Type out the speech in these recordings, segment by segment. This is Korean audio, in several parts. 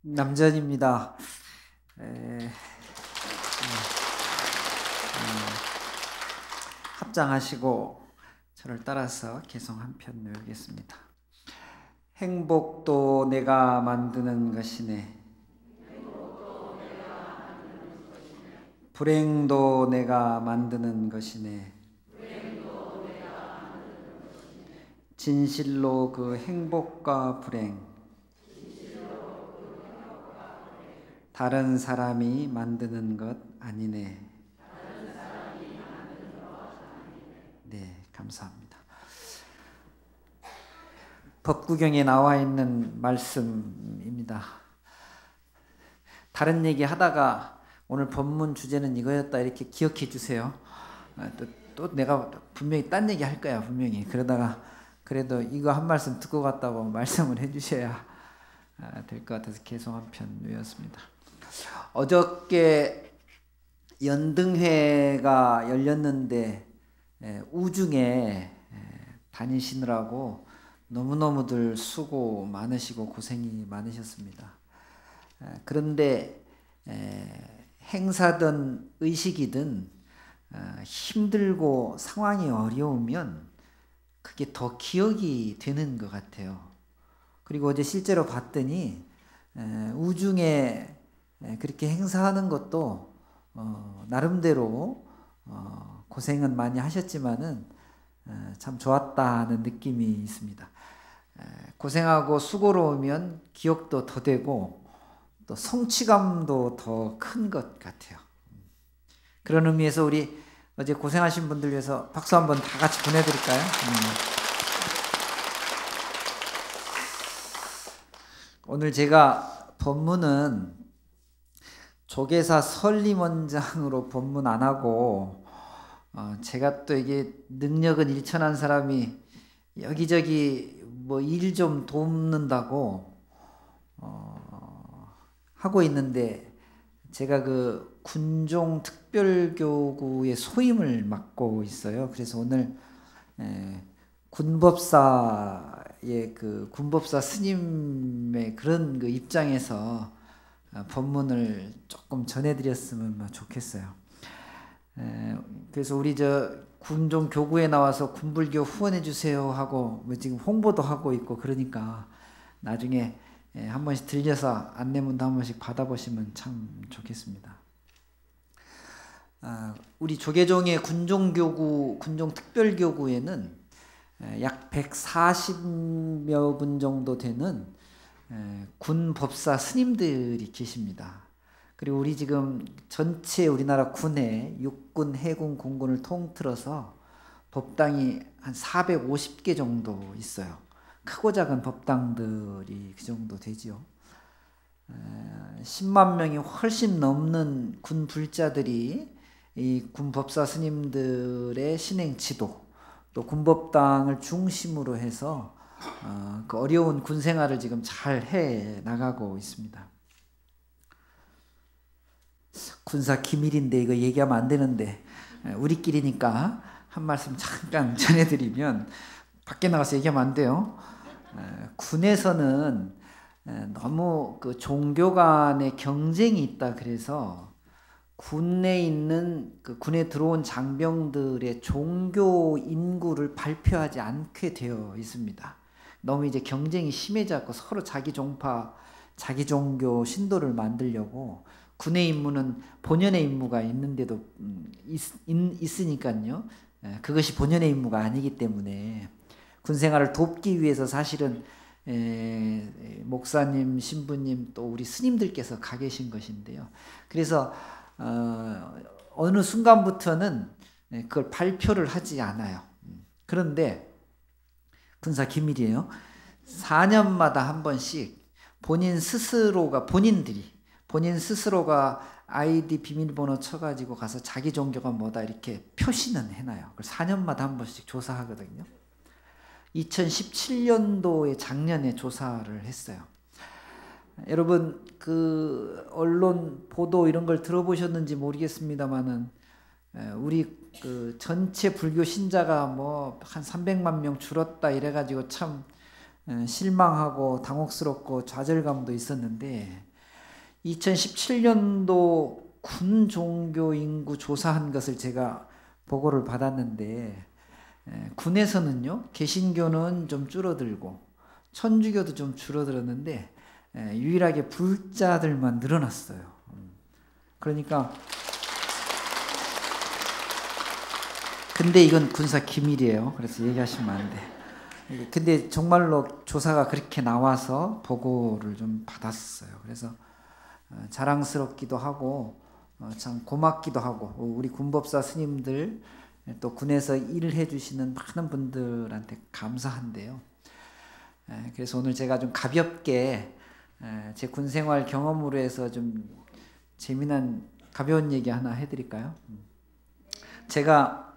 남전입니다. 에, 합장하시고 저를 따라서 개성 한 편 외우겠습니다. 행복도 내가 만드는 것이네. 불행도 내가 만드는 것이네. 진실로 그 행복과 불행 다른 사람이 만드는 것 아니네. 네, 감사합니다. 법구경에 나와 있는 말씀입니다. 다른 얘기 하다가 오늘 본문 주제는 이거였다 이렇게 기억해 주세요. 또 내가 분명히 딴 얘기 할 거야, 분명히. 그러다가 그래도 이거 한 말씀 듣고 갔다고 말씀을 해 주셔야 될 것 같아서 개성 한 편 외웠습니다. 어저께 연등회가 열렸는데 우중에 다니시느라고 너무너무들 수고 많으시고 고생이 많으셨습니다. 그런데 행사든 의식이든 힘들고 상황이 어려우면 그게 더 기억이 되는 것 같아요. 그리고 어제 실제로 봤더니 우중에 그렇게 행사하는 것도 나름대로 고생은 많이 하셨지만은 참 좋았다는 느낌이 있습니다. 고생하고 수고로우면 기억도 더 되고 또 성취감도 더 큰 것 같아요. 그런 의미에서 우리 어제 고생하신 분들 위해서 박수 한번 다 같이 보내드릴까요? 오늘 제가 본문은 조계사 설림원장으로 본문 안 하고 제가 또 이게 능력은 일천한 사람이 여기저기 뭐 일 좀 돕는다고 하고 있는데 제가 그 군종 특별교구의 소임을 맡고 있어요. 그래서 오늘 군법사의 그 군법사 스님의 그런 그 입장에서 본문을 조금 전해드렸으면 좋겠어요. 그래서 우리 저 군종 교구에 나와서 군불교 후원해 주세요 하고 뭐 지금 홍보도 하고 있고 그러니까 나중에 한 번씩 들려서 안내문도 한 번씩 받아보시면 참 좋겠습니다. 우리 조계종의 군종교구, 군종특별교구에는 약 140여 분 정도 되는 군법사 스님들이 계십니다. 그리고 우리 지금 전체 우리나라 군의 육군, 해군, 공군을 통틀어서 법당이 한 450개 정도 있어요. 크고 작은 법당들이 그 정도 되죠. 10만 명이 훨씬 넘는 군 불자들이 이 군법사 스님들의 신행 지도, 또 군법당을 중심으로 해서 그 어려운 군 생활을 지금 잘 해 나가고 있습니다. 군사 기밀인데 이거 얘기하면 안 되는데 우리끼리니까 한 말씀 잠깐 전해드리면 밖에 나가서 얘기하면 안 돼요. 군에서는 너무 그 종교 간의 경쟁이 있다 그래서 군에 있는 그 군에 들어온 장병들의 종교 인구를 발표하지 않게 되어 있습니다. 너무 이제 경쟁이 심해져서 서로 자기 종파, 자기 종교 신도를 만들려고 군의 임무는 본연의 임무가 있는데도 있으니까요. 그것이 본연의 임무가 아니기 때문에 군 생활을 돕기 위해서 사실은 목사님, 신부님 또 우리 스님들께서 가 계신 것인데요. 그래서 어느 순간부터는 그걸 발표를 하지 않아요. 그런데 군사 기밀이에요. 4년마다 한 번씩 본인 스스로가 아이디 비밀번호 쳐가지고 가서 자기 종교가 뭐다 이렇게 표시는 해놔요. 그걸 4년마다 한 번씩 조사하거든요. 2017년도에 작년에 조사를 했어요. 여러분 그 언론 보도 이런 걸 들어보셨는지 모르겠습니다만은 우리 그 전체 불교 신자가 뭐 한 300만 명 줄었다 이래가지고 참 실망하고 당혹스럽고 좌절감도 있었는데 2017년도 군 종교 인구 조사한 것을 제가 보고를 받았는데, 군에서는요, 개신교는 좀 줄어들고 천주교도 좀 줄어들었는데 유일하게 불자들만 늘어났어요. 그러니까 근데 이건 군사 기밀이에요. 그래서 얘기하시면 안 돼. 근데 정말로 조사가 그렇게 나와서 보고를 좀 받았어요. 그래서 자랑스럽기도 하고 참 고맙기도 하고, 우리 군법사 스님들 또 군에서 일을 해주시는 많은 분들한테 감사한데요. 그래서 오늘 제가 좀 가볍게 제 군생활 경험으로 해서 좀 재미난 가벼운 얘기 하나 해드릴까요? 제가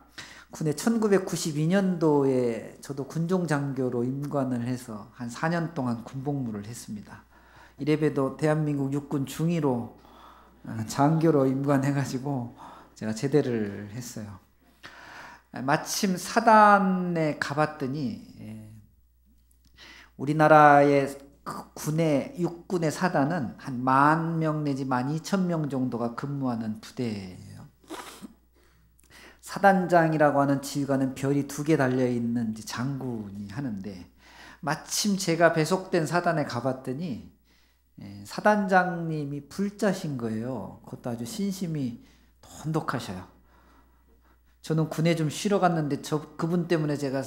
군에 1992년도에 저도 군종장교로 임관을 해서 한 4년 동안 군복무를 했습니다. 이래봬도 대한민국 육군 중위로 장교로 임관해가지고 제가 제대를 했어요. 마침 사단에 가봤더니 우리나라의 군의 육군의 사단은 한 10,000명 내지 12,000명 정도가 근무하는 부대예요. 사단장이라고 하는 지휘관은 별이 2개 달려있는 장군이 하는데, 마침 제가 배속된 사단에 가봤더니 사단장님이 불자신 거예요. 그것도 아주 신심이 돈독하셔요. 저는 군에 좀 쉬러 갔는데 그분 때문에 제가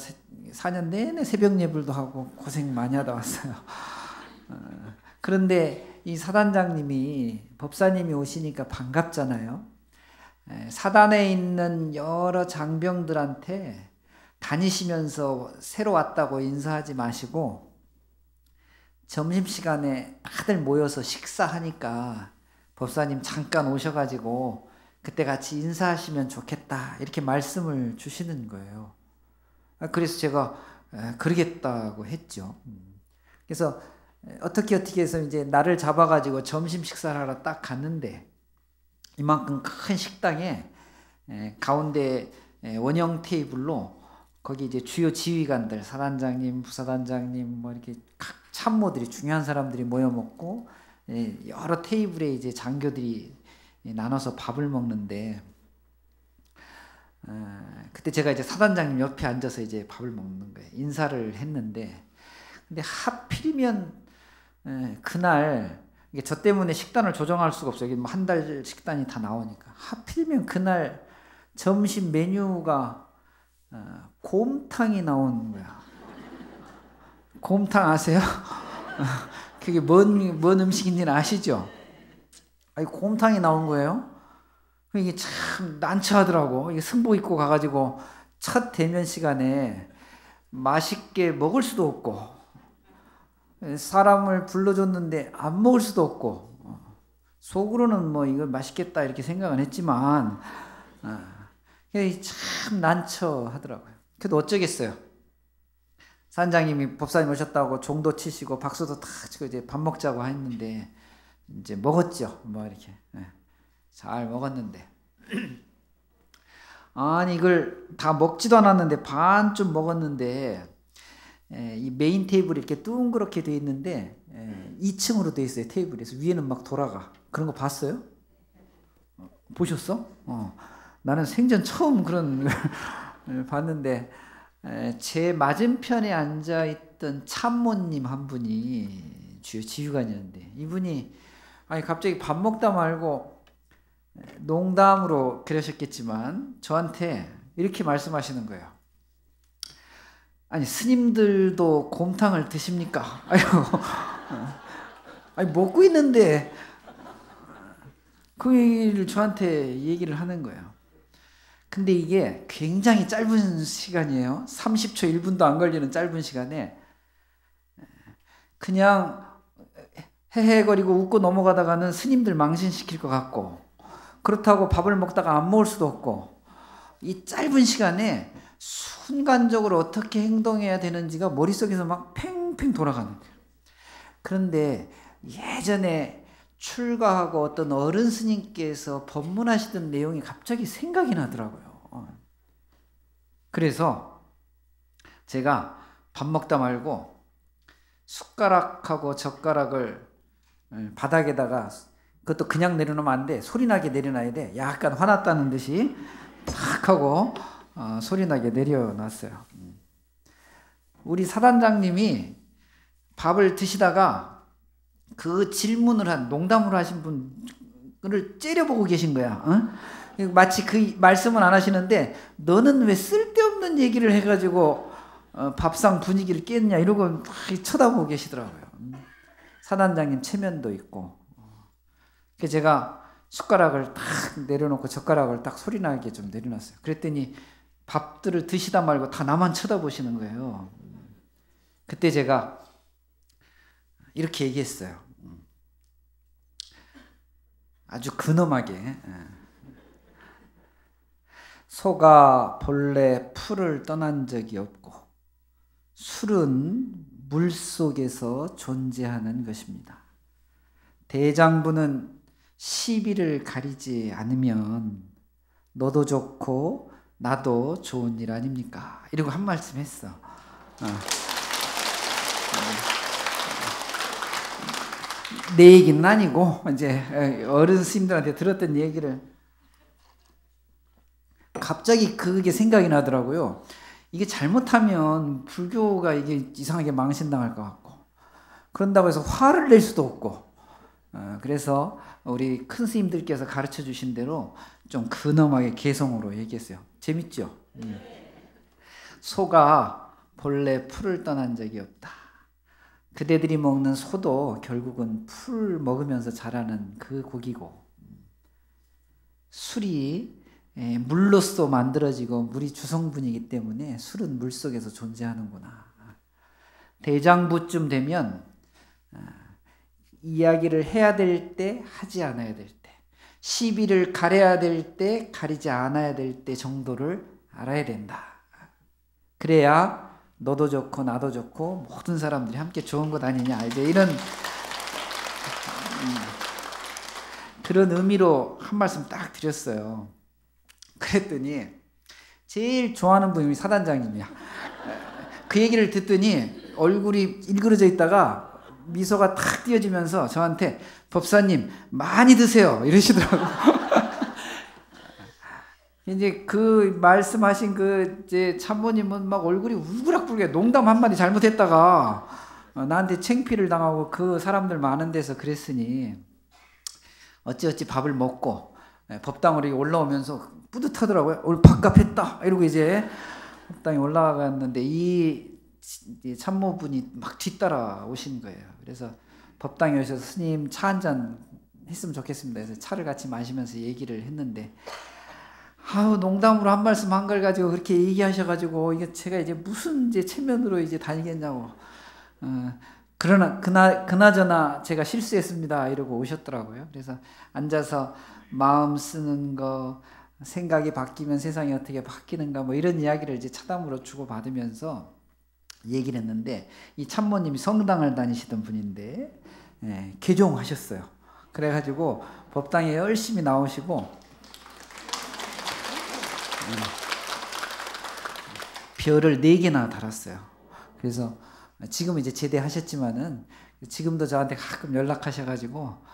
4년 내내 새벽 예불도 하고 고생 많이 하다 왔어요. 그런데 이 사단장님이, 법사님이 오시니까 반갑잖아요. 사단에 있는 여러 장병들한테 다니시면서 새로 왔다고 인사하지 마시고 점심시간에 다들 모여서 식사하니까 법사님 잠깐 오셔가지고 그때 같이 인사하시면 좋겠다, 이렇게 말씀을 주시는 거예요. 그래서 제가 그러겠다고 했죠. 그래서 어떻게 해서 이제 나를 잡아가지고 점심 식사를 하러 딱 갔는데, 이만큼 큰 식당에 가운데 원형 테이블로 거기 이제 주요 지휘관들, 사단장님, 부사단장님, 뭐 이렇게 각 참모들이, 중요한 사람들이 모여 먹고, 여러 테이블에 이제 장교들이 나눠서 밥을 먹는데, 그때 제가 이제 사단장님 옆에 앉아서 이제 밥을 먹는 거예요. 인사를 했는데, 근데 하필이면 그날, 이게 저 때문에 식단을 조정할 수가 없어요. 뭐 한 달 식단이 다 나오니까. 하필이면 그날 점심 메뉴가 곰탕이 나온 거야. 곰탕 아세요? 그게 뭔 음식인지는 아시죠? 아니, 곰탕이 나온 거예요. 이게 참 난처하더라고. 이게 승복 입고 가가지고 첫 대면 시간에 맛있게 먹을 수도 없고, 사람을 불러줬는데 안 먹을 수도 없고, 속으로는 뭐 이거 맛있겠다 이렇게 생각은 했지만 참 난처하더라고요. 그래도 어쩌겠어요. 산장님이 법사님 오셨다고 종도 치시고 박수도 탁 치고 이제 밥 먹자고 했는데 이제 먹었죠. 뭐 이렇게 잘 먹었는데 아니 이걸 다 먹지도 않았는데 반쯤 먹었는데, 이 메인 테이블이 이렇게 둥그렇게 돼 있는데 2층으로 돼 있어요. 테이블에서 위에는 막 돌아가. 그런 거 봤어요? 보셨어? 나는 생전 처음 그런 걸 봤는데, 제 맞은편에 앉아있던 참모님 한 분이 주요 지휘관이었는데, 이분이 아니 갑자기 밥 먹다 말고 농담으로 그러셨겠지만 저한테 이렇게 말씀하시는 거예요. 아니 스님들도 곰탕을 드십니까? 아니 먹고 있는데 그 얘기를 저한테 얘기를 하는 거예요. 근데 이게 굉장히 짧은 시간이에요. 30초 1분도 안 걸리는 짧은 시간에 그냥 헤헤거리고 웃고 넘어가다가는 스님들 망신시킬 것 같고, 그렇다고 밥을 먹다가 안 먹을 수도 없고, 이 짧은 시간에 순간적으로 어떻게 행동해야 되는지가 머릿속에서 막 팽팽 돌아가는 거예요. 그런데 예전에 출가하고 어떤 어른 스님께서 법문하시던 내용이 갑자기 생각이 나더라고요. 그래서 제가 밥 먹다 말고 숟가락하고 젓가락을 바닥에다가 그것도 그냥 내려놓으면 안 돼. 소리나게 내려놔야 돼. 약간 화났다는 듯이 탁 하고 소리나게 내려놨어요. 우리 사단장님이 밥을 드시다가 그 질문을 농담으로 하신 분을 째려보고 계신 거야. 마치 그 말씀은 안 하시는데 너는 왜 쓸데없는 얘기를 해가지고 밥상 분위기를 깼냐 이러고 쳐다보고 계시더라고요. 사단장님 체면도 있고. 그래서 제가 숟가락을 딱 내려놓고 젓가락을 딱 소리나게 좀 내려놨어요. 그랬더니 밥들을 드시다 말고 다 나만 쳐다보시는 거예요. 그때 제가 이렇게 얘기했어요. 아주 근엄하게. 소가 본래 풀을 떠난 적이 없고 술은 물속에서 존재하는 것입니다. 대장부는 시비를 가리지 않으면 너도 좋고 나도 좋은 일 아닙니까? 이러고 한 말씀 했어. 내 얘기는 아니고 이제 어른 스님들한테 들었던 얘기를 갑자기 그게 생각이 나더라고요. 이게 잘못하면 불교가 이게 이상하게 망신당할 것 같고 그런다고 해서 화를 낼 수도 없고 그래서 우리 큰 스님들께서 가르쳐 주신 대로 좀 근엄하게 개성으로 얘기했어요. 재밌죠? 소가 본래 풀을 떠난 적이 없다. 그대들이 먹는 소도 결국은 풀 먹으면서 자라는 그 고기고 술이 물로서 만들어지고 물이 주성분이기 때문에 술은 물속에서 존재하는구나. 대장부쯤 되면 이야기를 해야 될 때 하지 않아야 될 때, 시비를 가려야 될 때 가리지 않아야 될 때 정도를 알아야 된다. 그래야 너도 좋고 나도 좋고 모든 사람들이 함께 좋은 것 아니냐, 이제 이런 그런 의미로 한 말씀 딱 드렸어요. 그랬더니 제일 좋아하는 분이 사단장님이야. 그 얘기를 듣더니 얼굴이 일그러져 있다가 미소가 탁 띄어지면서 저한테 법사님 많이 드세요 이러시더라고. 이제 그 말씀하신 그 이제 참모님은 막 얼굴이 울그락불게 농담 한마디 잘못했다가 나한테 창피를 당하고 그 사람들 많은 데서 그랬으니 어찌어찌 밥을 먹고 법당으로 올라오면서 뿌듯하더라고요. 오늘 밥값 했다 이러고 이제 법당에 올라갔는데 이 참모분이 막 뒤따라 오신 거예요. 그래서 법당에 오셔서 스님 차 한잔 했으면 좋겠습니다. 그래서 차를 같이 마시면서 얘기를 했는데 농담으로 한 말씀 한 걸 가지고 그렇게 얘기하셔가지고 이게 제가 이제 무슨 이제 체면으로 이제 다니겠냐고. 그러나 그나저나 제가 실수했습니다 이러고 오셨더라고요. 그래서 앉아서 마음 쓰는 거, 생각이 바뀌면 세상이 어떻게 바뀌는가 뭐 이런 이야기를 이제 차담으로 주고 받으면서 얘기를 했는데 이 참모님이 성당을 다니시던 분인데 개종하셨어요. 그래가지고 법당에 열심히 나오시고 별을 4개나 달았어요. 그래서 지금 이제 제대하셨지만은 지금도 저한테 가끔 연락하셔가지고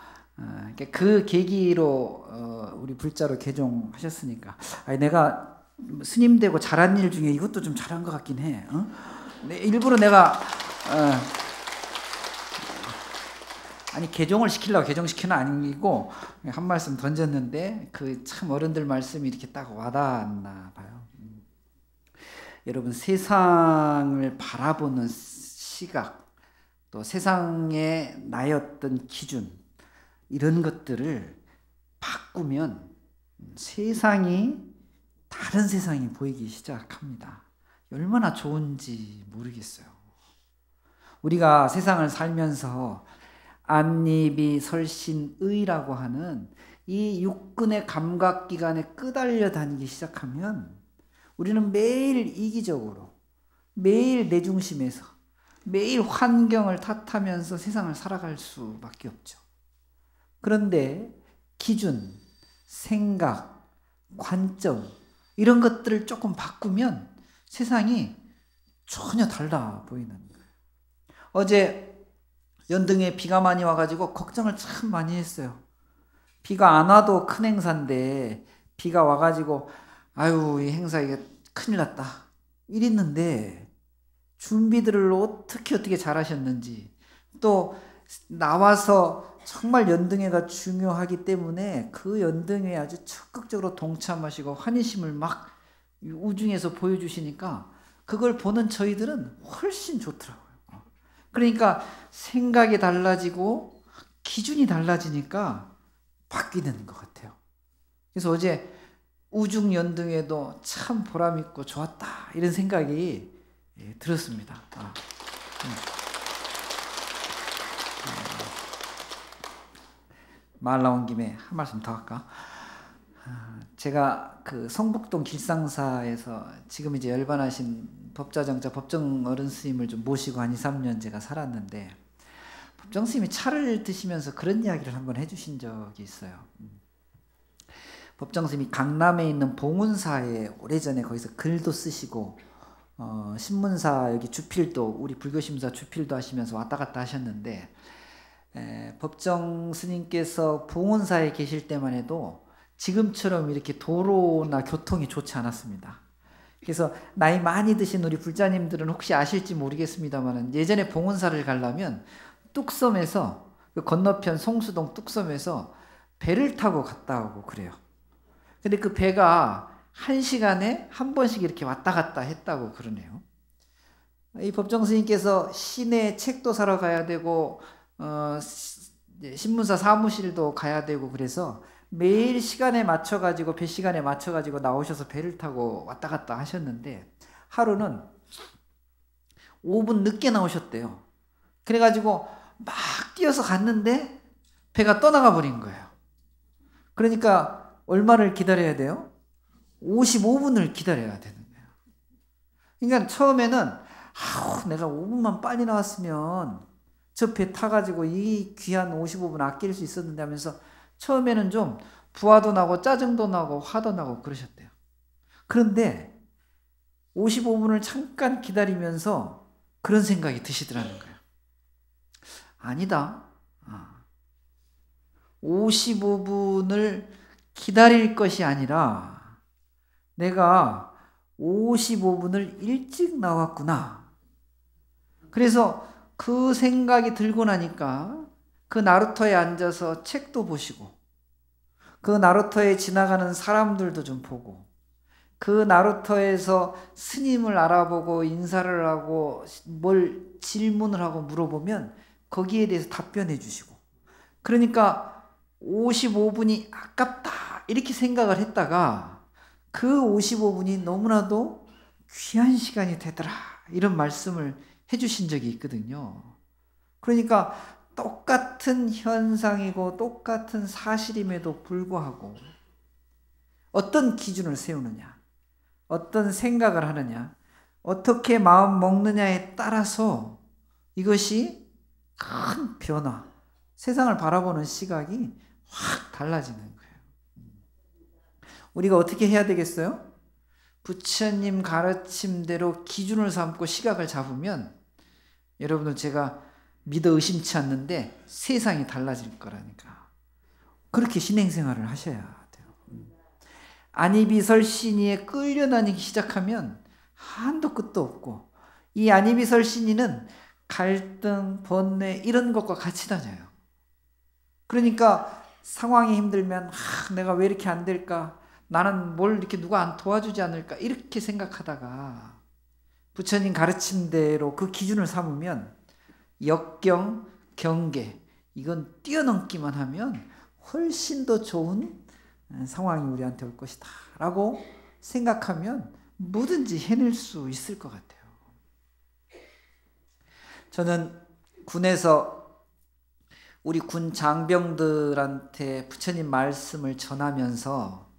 그 계기로 우리 불자로 개종하셨으니까 내가 스님 되고 잘한 일 중에 이것도 좀 잘한 것 같긴 해. 일부러 내가 아니 개종을 시키려고 개종시키는 아니고 한 말씀 던졌는데 그 참 어른들 말씀이 이렇게 딱 와닿았나 봐요. 여러분 세상을 바라보는 시각 또 세상의 나였던 기준 이런 것들을 바꾸면 세상이 다른 세상이 보이기 시작합니다. 얼마나 좋은지 모르겠어요. 우리가 세상을 살면서 안니비 설신의라고 하는 이 육근의 감각기관에 끄달려 다니기 시작하면 우리는 매일 이기적으로 매일 내 중심에서 매일 환경을 탓하면서 세상을 살아갈 수밖에 없죠. 그런데 기준, 생각, 관점 이런 것들을 조금 바꾸면 세상이 전혀 달라 보이는 거예요. 어제 연등에 비가 많이 와가지고 걱정을 참 많이 했어요. 비가 안 와도 큰 행사인데 비가 와가지고 아유 이 행사 이게 큰일 났다 이랬는데 준비들을 어떻게 잘하셨는지, 또 나와서 정말 연등회가 중요하기 때문에 그 연등회에 아주 적극적으로 동참하시고 환희심을 막 우중에서 보여주시니까 그걸 보는 저희들은 훨씬 좋더라고요. 그러니까 생각이 달라지고 기준이 달라지니까 바뀌는 것 같아요. 그래서 어제 우중연등회도 참 보람있고 좋았다 이런 생각이 들었습니다. 말 나온 김에 한 말씀 더 할까? 제가 그 성북동 길상사에서 지금 이제 열반하신 법좌정자 법정 어른 스님을 좀 모시고 한 2, 3년 제가 살았는데, 법정 스님이 차를 드시면서 그런 이야기를 한번 해주신 적이 있어요. 법정 스님이 강남에 있는 봉은사에 오래전에 거기서 글도 쓰시고 신문사 여기 주필도, 우리 불교심사 주필도 하시면서 왔다 갔다 하셨는데, 법정 스님께서 봉은사에 계실 때만 해도 지금처럼 이렇게 도로나 교통이 좋지 않았습니다. 그래서 나이 많이 드신 우리 불자님들은 혹시 아실지 모르겠습니다만, 예전에 봉은사를 가려면 뚝섬에서 그 건너편 송수동 뚝섬에서 배를 타고 갔다 오고 그래요. 근데 그 배가 1시간에 한 번씩 이렇게 왔다 갔다 했다고 그러네요. 이 법정 스님께서 시내 책도 사러 가야 되고 신문사 사무실도 가야 되고 그래서 매일 시간에 맞춰가지고 배 시간에 맞춰가지고 나오셔서 배를 타고 왔다 갔다 하셨는데, 하루는 5분 늦게 나오셨대요. 그래가지고 막 뛰어서 갔는데 배가 떠나가 버린 거예요. 그러니까 얼마를 기다려야 돼요? 55분을 기다려야 되는 거예요. 그러니까 처음에는 내가 5분만 빨리 나왔으면 저 배 타가지고 이 귀한 55분 아낄 수 있었는데 하면서 처음에는 좀 부화도 나고 짜증도 나고 화도 나고 그러셨대요. 그런데 55분을 잠깐 기다리면서 그런 생각이 드시더라는 거예요. 아니다. 55분을 기다릴 것이 아니라 내가 55분을 일찍 나왔구나. 그래서 그 생각이 들고 나니까 그 나루터에 앉아서 책도 보시고, 그 나루터에 지나가는 사람들도 좀 보고, 그 나루터에서 스님을 알아보고 인사를 하고 뭘 질문을 하고 물어보면 거기에 대해서 답변해 주시고, 그러니까 55분이 아깝다 이렇게 생각을 했다가 그 55분이 너무나도 귀한 시간이 되더라 이런 말씀을 해주신 적이 있거든요. 그러니까 똑같은 현상이고 똑같은 사실임에도 불구하고 어떤 기준을 세우느냐, 어떤 생각을 하느냐, 어떻게 마음 먹느냐에 따라서 이것이 큰 변화, 세상을 바라보는 시각이 확 달라지는 거예요. 우리가 어떻게 해야 되겠어요? 부처님 가르침대로 기준을 삼고 시각을 잡으면 여러분들 제가 믿어 의심치 않는데 세상이 달라질 거라니까. 그렇게 신행생활을 하셔야 돼요. 안이비설신이에 끌려다니기 시작하면 한도 끝도 없고, 이 안이비설신이는 갈등, 번뇌 이런 것과 같이 다녀요. 그러니까 상황이 힘들면 내가 왜 이렇게 안 될까? 나는 뭘 이렇게 누가 안 도와주지 않을까? 이렇게 생각하다가 부처님 가르침대로 그 기준을 삼으면 역경, 경계 이건 뛰어넘기만 하면 훨씬 더 좋은 상황이 우리한테 올 것이다 라고 생각하면 뭐든지 해낼 수 있을 것 같아요. 저는 군에서 우리 군 장병들한테 부처님 말씀을 전하면서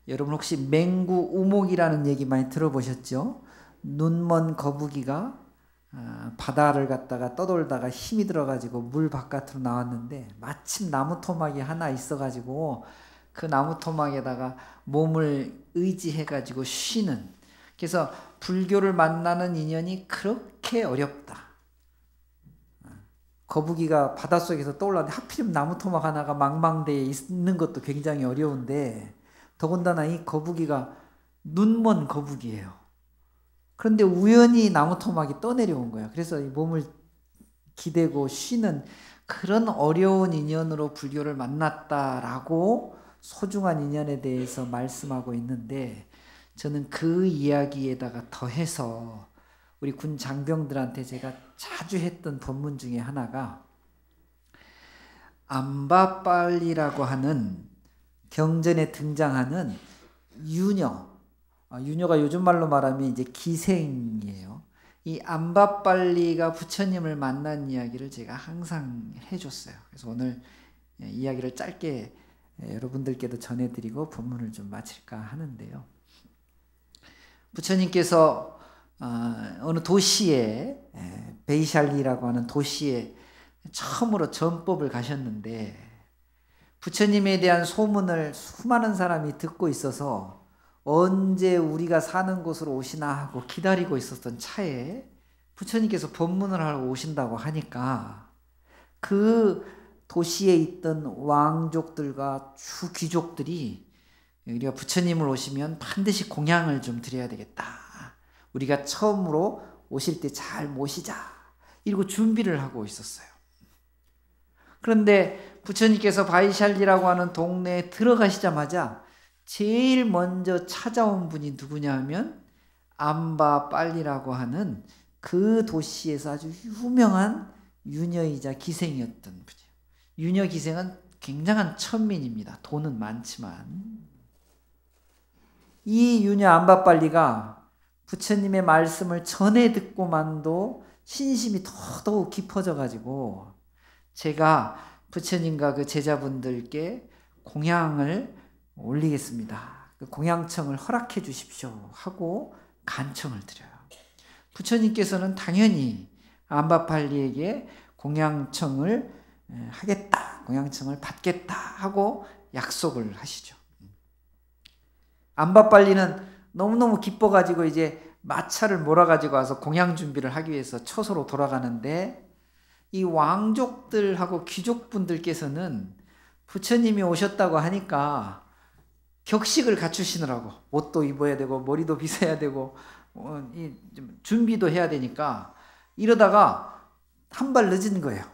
여러분 혹시 맹구 우목이라는 얘기 많이 들어보셨죠? 눈먼 거북이가 바다를 갔다가 떠돌다가 힘이 들어가지고 물 바깥으로 나왔는데 마침 나무 토막이 하나 있어가지고 그 나무 토막에다가 몸을 의지해가지고 쉬는, 그래서 불교를 만나는 인연이 그렇게 어렵다. 거북이가 바닷속에서 떠올랐는데 하필이면 나무 토막 하나가 망망대해 있는 것도 굉장히 어려운데 더군다나 이 거북이가 눈먼 거북이에요. 그런데 우연히 나무 토막이 떠내려온 거야. 그래서 이 몸을 기대고 쉬는 그런 어려운 인연으로 불교를 만났다라고 소중한 인연에 대해서 말씀하고 있는데 저는 그 이야기에다가 더해서 우리 군 장병들한테 제가 자주 했던 법문 중에 하나가 암바빨리라고 하는 경전에 등장하는 유녀, 유녀가 요즘 말로 말하면 이제 기생이에요. 이 암바빨리가 부처님을 만난 이야기를 제가 항상 해줬어요. 그래서 오늘 이야기를 짧게 여러분들께도 전해드리고 법문을 좀 마칠까 하는데요. 부처님께서 어느 도시에 베이샬리라고 하는 도시에 처음으로 전법을 가셨는데 부처님에 대한 소문을 수많은 사람이 듣고 있어서 언제 우리가 사는 곳으로 오시나 하고 기다리고 있었던 차에 부처님께서 법문을 하러 오신다고 하니까 그 도시에 있던 왕족들과 주귀족들이 우리가 부처님을 오시면 반드시 공양을 좀 드려야 되겠다. 우리가 처음으로 오실 때 잘 모시자. 이러고 준비를 하고 있었어요. 그런데 부처님께서 바이샬리라고 하는 동네에 들어가시자마자 제일 먼저 찾아온 분이 누구냐 하면 암바빨리라고 하는 그 도시에서 아주 유명한 유녀이자 기생이었던 분이에요. 유녀 기생은 굉장한 천민입니다. 돈은 많지만. 이 유녀 암바빨리가 부처님의 말씀을 전해 듣고만도 신심이 더더욱 깊어져 가지고 제가 부처님과 그 제자분들께 공양을 올리겠습니다. 그 공양청을 허락해 주십시오 하고 간청을 드려요. 부처님께서는 당연히 암바빨리에게 공양청을 하겠다, 공양청을 받겠다 하고 약속을 하시죠. 암바빨리는 너무너무 기뻐가지고 이제 마차를 몰아가지고 와서 공양 준비를 하기 위해서 처소로 돌아가는데 이 왕족들하고 귀족분들께서는 부처님이 오셨다고 하니까 격식을 갖추시느라고 옷도 입어야 되고 머리도 빗어야 되고 준비도 해야 되니까 이러다가 한 발 늦은 거예요.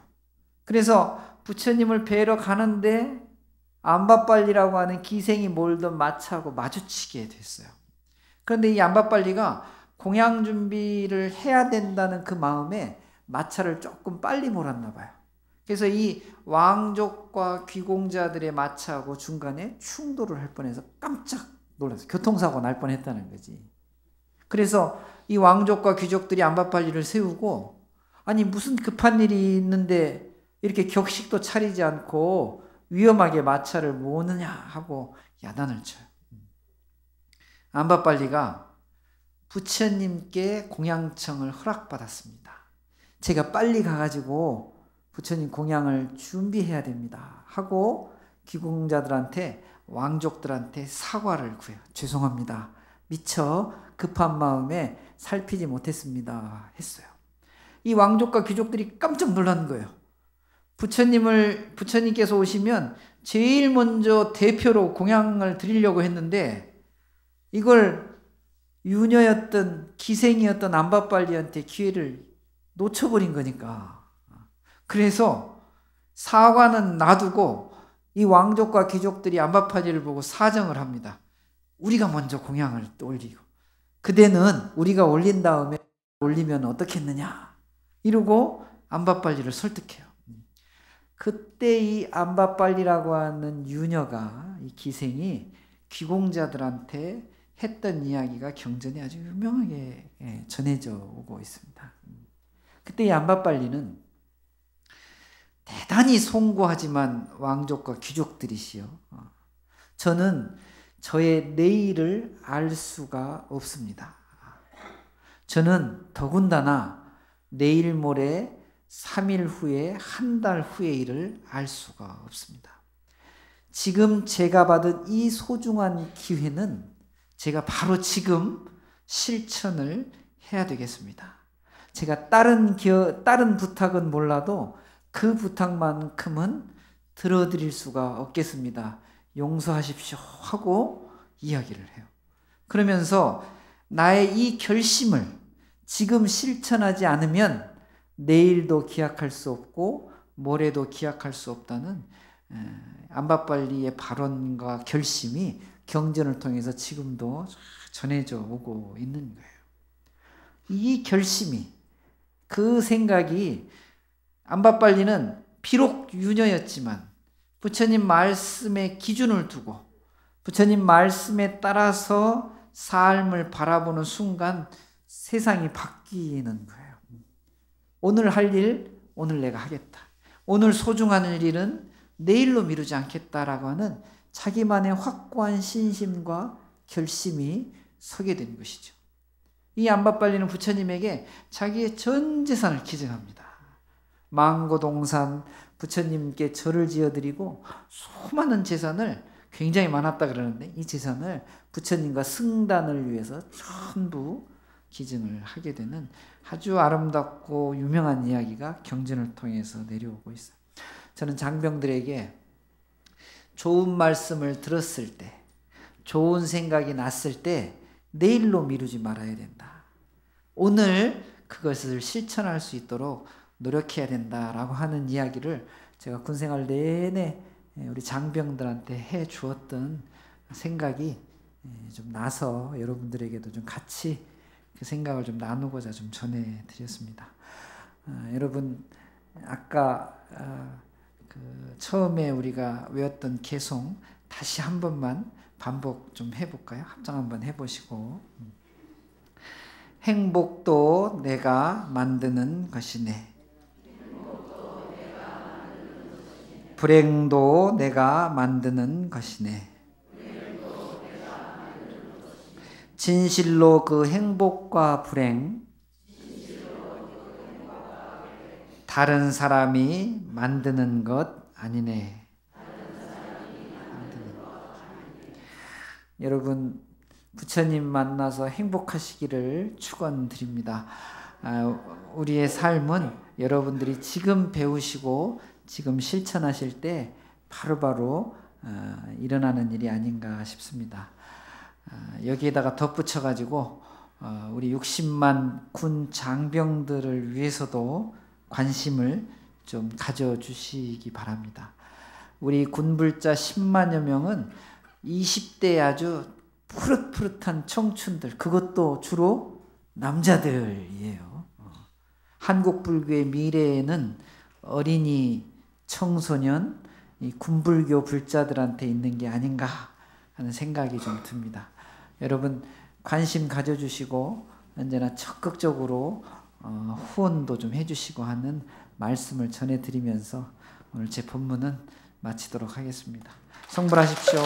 그래서 부처님을 뵈러 가는데 암바빨리라고 하는 기생이 몰던 마차하고 마주치게 됐어요. 그런데 이 암바빨리가 공양 준비를 해야 된다는 그 마음에 마차를 조금 빨리 몰았나 봐요. 그래서 이 왕족과 귀공자들의 마차하고 중간에 충돌을 할 뻔해서 깜짝 놀라서 교통사고 날 뻔했다는 거지. 그래서 이 왕족과 귀족들이 암바빨리를 세우고 아니 무슨 급한 일이 있는데 이렇게 격식도 차리지 않고 위험하게 마차를 모으느냐 하고 야단을 쳐요. 암바빨리가 부처님께 공양청을 허락받았습니다. 제가 빨리 가가지고 부처님 공양을 준비해야 됩니다 하고 귀공자들한테 왕족들한테 사과를 구해요. 죄송합니다. 미처 급한 마음에 살피지 못했습니다 했어요. 이 왕족과 귀족들이 깜짝 놀란 거예요. 부처님께서 오시면 제일 먼저 대표로 공양을 드리려고 했는데 이걸 유녀였던 기생이었던 암바빨리한테 기회를 놓쳐버린 거니까. 그래서 사과는 놔두고 이 왕족과 귀족들이 암바빨리를 보고 사정을 합니다. 우리가 먼저 공양을 올리고 그대는 우리가 올린 다음에 올리면 어떻겠느냐 이러고 암바빨리를 설득해요. 그때 이 암바빨리라고 하는 유녀가 이 기생이 귀공자들한테 했던 이야기가 경전에 아주 유명하게 전해져 오고 있습니다. 그때 이 암바빨리는 대단히 송구하지만 왕족과 귀족들이시여 저는 저의 내일을 알 수가 없습니다. 저는 더군다나 내일 모레 3일 후에 한 달 후의 일을 알 수가 없습니다. 지금 제가 받은 이 소중한 기회는 제가 바로 지금 실천을 해야 되겠습니다. 제가 다른 부탁은 몰라도 그 부탁만큼은 들어드릴 수가 없겠습니다. 용서하십시오 하고 이야기를 해요. 그러면서 나의 이 결심을 지금 실천하지 않으면 내일도 기약할 수 없고 모레도 기약할 수 없다는 암바빨리의 발언과 결심이 경전을 통해서 지금도 전해져 오고 있는 거예요. 이 결심이, 그 생각이, 암바빨리는 비록 유녀였지만 부처님 말씀에 기준을 두고 부처님 말씀에 따라서 삶을 바라보는 순간 세상이 바뀌는 거예요. 오늘 할 일, 오늘 내가 하겠다. 오늘 소중한 일은 내일로 미루지 않겠다라고 하는 자기만의 확고한 신심과 결심이 서게 된 것이죠. 이 암바빨리는 부처님에게 자기의 전 재산을 기증합니다. 망고동산 부처님께 절을 지어드리고 수많은 재산을, 굉장히 많았다 그러는데 이 재산을 부처님과 승단을 위해서 전부 기증을 하게 되는 아주 아름답고 유명한 이야기가 경전을 통해서 내려오고 있어요. 저는 장병들에게 좋은 말씀을 들었을 때, 좋은 생각이 났을 때 내일로 미루지 말아야 된다. 오늘 그것을 실천할 수 있도록 노력해야 된다라고 하는 이야기를 제가 군생활 내내 우리 장병들한테 해 주었던 생각이 좀 나서 여러분들에게도 좀 같이 그 생각을 좀 나누고자 좀 전해드렸습니다. 여러분, 아까 그 처음에 우리가 외웠던 개송 다시 한 번만 반복 좀 해볼까요? 합장 한번 해보시고. 행복도 내가 만드는 것이네. 불행도 내가 만드는 것이네. 진실로 그 행복과 불행, 다른 사람이 만드는 것 아니네. 여러분, 부처님 만나서 행복하시기를 축원드립니다. 우리의 삶은 여러분들이 지금 배우시고 지금 실천하실 때 바로바로 일어나는 일이 아닌가 싶습니다. 여기에다가 덧붙여 가지고 우리 60만 군 장병들을 위해서도 관심을 좀 가져주시기 바랍니다. 우리 군불자 10만여 명은 20대 아주 푸릇푸릇한 청춘들, 그것도 주로 남자들이에요. 한국 불교의 미래에는 어린이, 청소년, 이 군불교 불자들한테 있는 게 아닌가 하는 생각이 좀 듭니다. 여러분, 관심 가져주시고 언제나 적극적으로 후원도 좀 해주시고 하는 말씀을 전해드리면서 오늘 제 본문은 마치도록 하겠습니다. 성불하십시오.